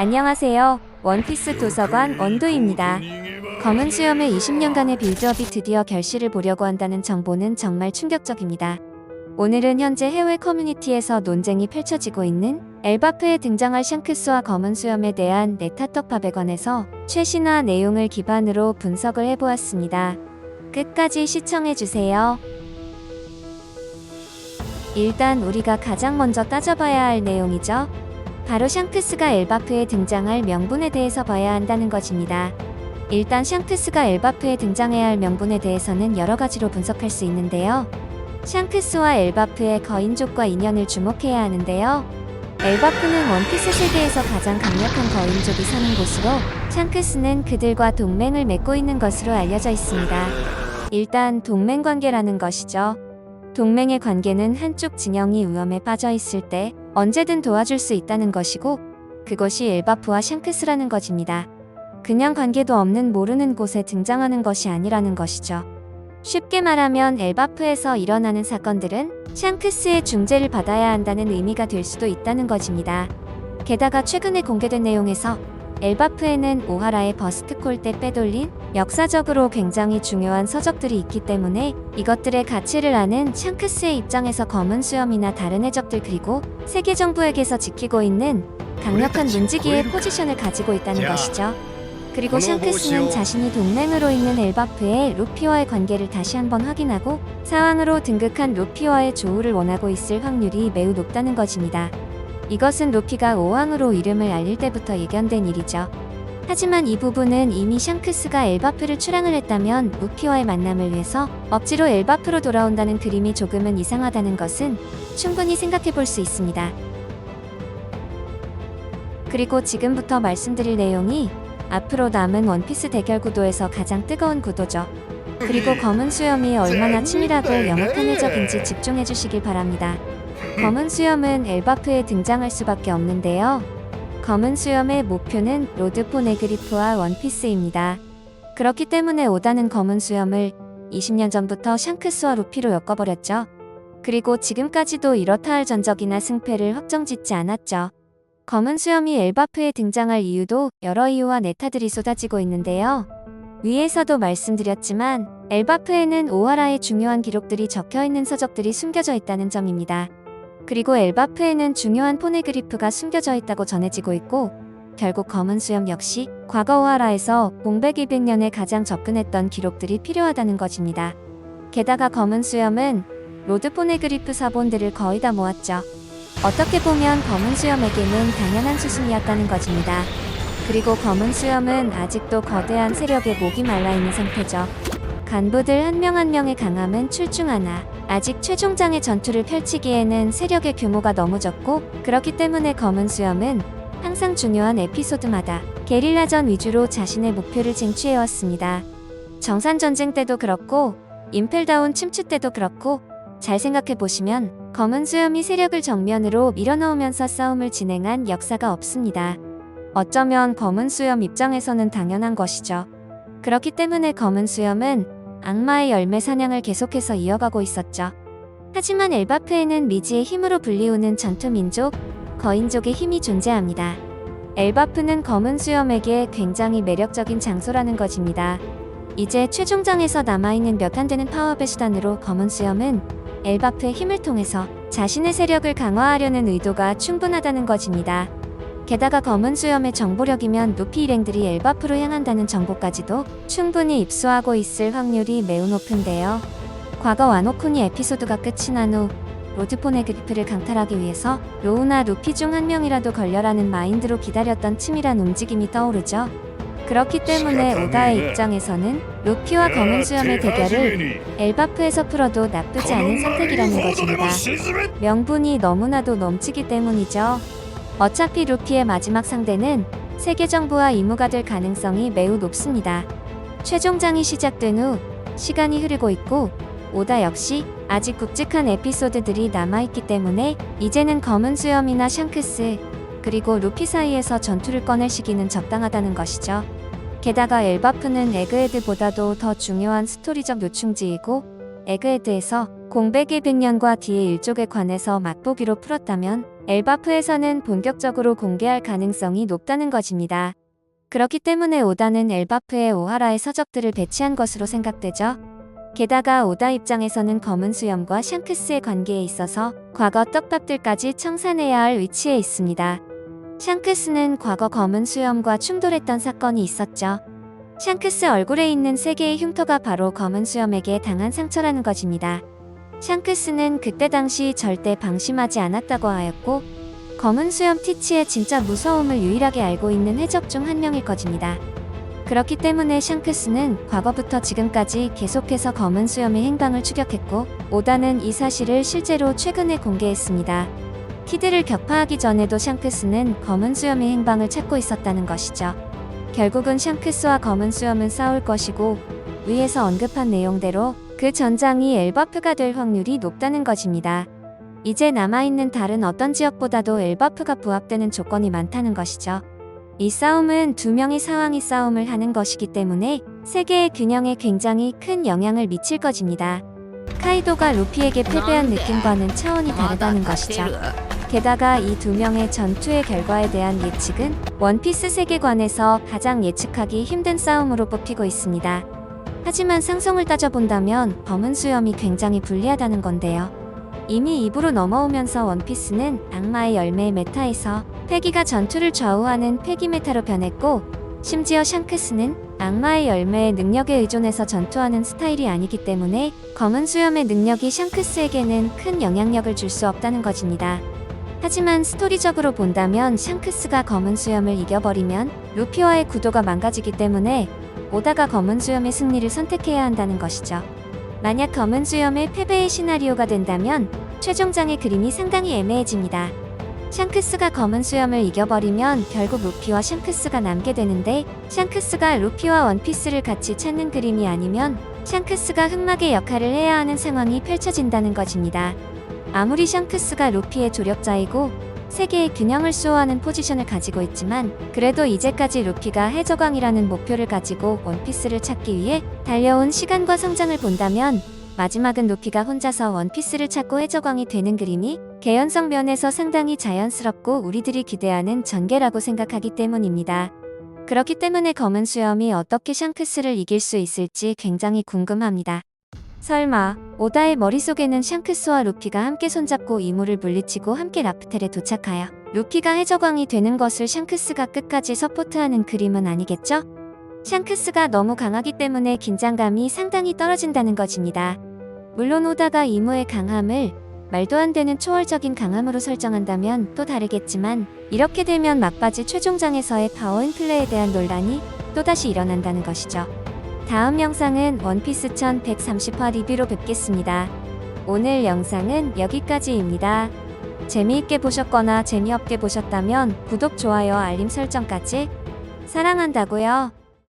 안녕하세요. 원피스 도서관 원도입니다. 검은 수염의 20년간의 빌드업이 드디어 결실을 보려고 한다는 정보는 정말 충격적입니다. 오늘은 현재 해외 커뮤니티에서 논쟁이 펼쳐지고 있는 엘바프에 등장할 샹크스와 검은 수염에 대한 네타떡밥에 관해서 최신화 내용을 기반으로 분석을 해보았습니다. 끝까지 시청해주세요. 일단 우리가 가장 먼저 따져봐야 할 내용이죠. 바로 샹크스가 엘바프에 등장할 명분에 대해서 봐야 한다는 것입니다. 일단 샹크스가 엘바프에 등장해야 할 명분에 대해서는 여러 가지로 분석할 수 있는데요. 샹크스와 엘바프의 거인족과 인연을 주목해야 하는데요. 엘바프는 원피스 세계에서 가장 강력한 거인족이 사는 곳으로 샹크스는 그들과 동맹을 맺고 있는 것으로 알려져 있습니다. 일단 동맹 관계라는 것이죠. 동맹의 관계는 한쪽 진영이 위험에 빠져 있을 때 언제든 도와줄 수 있다는 것이고, 그것이 엘바프와 샹크스라는 것입니다. 그냥 관계도 없는 모르는 곳에 등장하는 것이 아니라는 것이죠. 쉽게 말하면 엘바프에서 일어나는 사건들은 샹크스의 중재를 받아야 한다는 의미가 될 수도 있다는 것입니다. 게다가 최근에 공개된 내용에서 엘바프에는 오하라의 버스트콜 때 빼돌린 역사적으로 굉장히 중요한 서적들이 있기 때문에 이것들의 가치를 아는 샹크스의 입장에서 검은 수염이나 다른 해적들 그리고 세계 정부에게서 지키고 있는 강력한 문지기의 포지션을 가지고 있다는 것이죠. 그리고 샹크스는 자신이 동맹으로 있는 엘바프의 루피와의 관계를 다시 한번 확인하고 사왕으로 등극한 루피와의 조우를 원하고 있을 확률이 매우 높다는 것입니다. 이것은 루피가 5왕으로 이름을 알릴 때부터 예견된 일이죠. 하지만 이 부분은 이미 샹크스가 엘바프를 출항을 했다면 루피와의 만남을 위해서 억지로 엘바프로 돌아온다는 그림이 조금은 이상하다는 것은 충분히 생각해 볼 수 있습니다. 그리고 지금부터 말씀드릴 내용이 앞으로 남은 원피스 대결 구도에서 가장 뜨거운 구도죠. 그리고 검은 수염이 얼마나 치밀하고 영악한 해적인지 집중해 주시길 바랍니다. 검은 수염은 엘바프에 등장할 수밖에 없는데요. 검은 수염의 목표는 로드 포네그리프와 원피스입니다. 그렇기 때문에 오다는 검은 수염을 20년 전부터 샹크스와 루피로 엮어버렸죠. 그리고 지금까지도 이렇다 할 전적이나 승패를 확정짓지 않았죠. 검은 수염이 엘바프에 등장할 이유도 여러 이유와 네타들이 쏟아지고 있는데요. 위에서도 말씀드렸지만 엘바프에는 오하라의 중요한 기록들이 적혀있는 서적들이 숨겨져 있다는 점입니다. 그리고 엘바프에는 중요한 포네그리프가 숨겨져 있다고 전해지고 있고, 결국 검은 수염 역시 과거 오하라에서 공백 200년에 가장 접근했던 기록들이 필요하다는 것입니다. 게다가 검은 수염은 로드 포네그리프 사본들을 거의 다 모았죠. 어떻게 보면 검은 수염에게는 당연한 수순이었다는 것입니다. 그리고 검은 수염은 아직도 거대한 세력에 목이 말라있는 상태죠. 간부들 한 명 한 명의 강함은 출중하나 아직 최종장의 전투를 펼치기에는 세력의 규모가 너무 적고, 그렇기 때문에 검은 수염은 항상 중요한 에피소드마다 게릴라전 위주로 자신의 목표를 쟁취해왔습니다. 정산전쟁 때도 그렇고 임펠다운 침투 때도 그렇고, 잘 생각해보시면 검은 수염이 세력을 정면으로 밀어넣으면서 싸움을 진행한 역사가 없습니다. 어쩌면 검은 수염 입장에서는 당연한 것이죠. 그렇기 때문에 검은 수염은 악마의 열매 사냥을 계속해서 이어가고 있었죠. 하지만 엘바프에는 미지의 힘으로 불리우는 전투민족, 거인족의 힘이 존재합니다. 엘바프는 검은 수염에게 굉장히 매력적인 장소라는 것입니다. 이제 최종장에서 남아있는 몇 안 되는 파워업의 수단으로 검은 수염은 엘바프의 힘을 통해서 자신의 세력을 강화하려는 의도가 충분하다는 것입니다. 게다가 검은 수염의 정보력이면 루피 일행들이 엘바프로 향한다는 정보까지도 충분히 입수하고 있을 확률이 매우 높은데요. 과거 와노코니 에피소드가 끝이 난 후 로드 포네그리프를 강탈하기 위해서 로우나 루피 중 한 명이라도 걸려라는 마인드로 기다렸던 치밀한 움직임이 떠오르죠. 그렇기 때문에 오다의 입장에서는 루피와 검은 수염의 대결을 엘바프에서 풀어도 나쁘지 않은 선택이라는 것입니다. 명분이 너무나도 넘치기 때문이죠. 어차피 루피의 마지막 상대는 세계정부와 이무가 될 가능성이 매우 높습니다. 최종장이 시작된 후 시간이 흐르고 있고, 오다 역시 아직 굵직한 에피소드들이 남아있기 때문에 이제는 검은 수염이나 샹크스 그리고 루피 사이에서 전투를 꺼낼 시기는 적당하다는 것이죠. 게다가 엘바프는 에그헤드보다도 더 중요한 스토리적 요충지이고, 에그헤드에서 공백 200년과 뒤의 일족에 관해서 맛보기로 풀었다면 엘바프에서는 본격적으로 공개할 가능성이 높다는 것입니다. 그렇기 때문에 오다는 엘바프에 오하라의 서적들을 배치한 것으로 생각되죠. 게다가 오다 입장에서는 검은 수염과 샹크스의 관계에 있어서 과거 떡밥들까지 청산해야 할 위치에 있습니다. 샹크스는 과거 검은 수염과 충돌했던 사건이 있었죠. 샹크스 얼굴에 있는 3개의 흉터가 바로 검은 수염에게 당한 상처라는 것입니다. 샹크스는 그때 당시 절대 방심하지 않았다고 하였고 검은 수염 티치의 진짜 무서움을 유일하게 알고 있는 해적 중 한 명일 것입니다. 그렇기 때문에 샹크스는 과거부터 지금까지 계속해서 검은 수염의 행방을 추격했고 오다는 이 사실을 실제로 최근에 공개했습니다. 키드를 격파하기 전에도 샹크스는 검은 수염의 행방을 찾고 있었다는 것이죠. 결국은 샹크스와 검은 수염은 싸울 것이고 위에서 언급한 내용대로 그 전장이 엘바프가 될 확률이 높다는 것입니다. 이제 남아있는 다른 어떤 지역보다도 엘바프가 부합되는 조건이 많다는 것이죠. 이 싸움은 2명의 사왕이 싸움을 하는 것이기 때문에 세계의 균형에 굉장히 큰 영향을 미칠 것입니다. 카이도가 루피에게 패배한 느낌과는 차원이 다르다는 것이죠. 게다가 이 2명의 전투의 결과에 대한 예측은 원피스 세계관에서 가장 예측하기 힘든 싸움으로 뽑히고 있습니다. 하지만 상성을 따져본다면 검은 수염이 굉장히 불리하다는 건데요. 이미 2부로 넘어오면서 원피스는 악마의 열매의 메타에서 패기가 전투를 좌우하는 패기 메타로 변했고 심지어 샹크스는 악마의 열매의 능력에 의존해서 전투하는 스타일이 아니기 때문에 검은 수염의 능력이 샹크스에게는 큰 영향력을 줄 수 없다는 것입니다. 하지만 스토리적으로 본다면 샹크스가 검은 수염을 이겨버리면 루피와의 구도가 망가지기 때문에 오다가 검은 수염의 승리를 선택해야 한다는 것이죠. 만약 검은 수염의 패배의 시나리오가 된다면 최종장의 그림이 상당히 애매해집니다. 샹크스가 검은 수염을 이겨버리면 결국 루피와 샹크스가 남게 되는데 샹크스가 루피와 원피스를 같이 찾는 그림이 아니면 샹크스가 흑막의 역할을 해야 하는 상황이 펼쳐진다는 것입니다. 아무리 샹크스가 루피의 조력자이고 세계의 균형을 수호하는 포지션을 가지고 있지만 그래도 이제까지 루피가 해적왕이라는 목표를 가지고 원피스를 찾기 위해 달려온 시간과 성장을 본다면 마지막은 루피가 혼자서 원피스를 찾고 해적왕이 되는 그림이 개연성 면에서 상당히 자연스럽고 우리들이 기대하는 전개라고 생각하기 때문입니다. 그렇기 때문에 검은 수염이 어떻게 샹크스를 이길 수 있을지 굉장히 궁금합니다. 설마 오다의 머릿속에는 샹크스와 루피가 함께 손잡고 이물을 물리치고 함께 라프텔에 도착하여 루피가 해적왕이 되는 것을 샹크스가 끝까지 서포트하는 그림은 아니겠죠? 샹크스가 너무 강하기 때문에 긴장감이 상당히 떨어진다는 것입니다. 물론 오다가 이무의 강함을 말도 안 되는 초월적인 강함으로 설정한다면 또 다르겠지만 이렇게 되면 막바지 최종장에서의 파워인 플레이에 대한 논란이 또다시 일어난다는 것이죠. 다음 영상은 원피스 1130화 리뷰로 뵙겠습니다. 오늘 영상은 여기까지입니다. 재미있게 보셨거나 재미없게 보셨다면 구독, 좋아요, 알림 설정까지 사랑한다고요.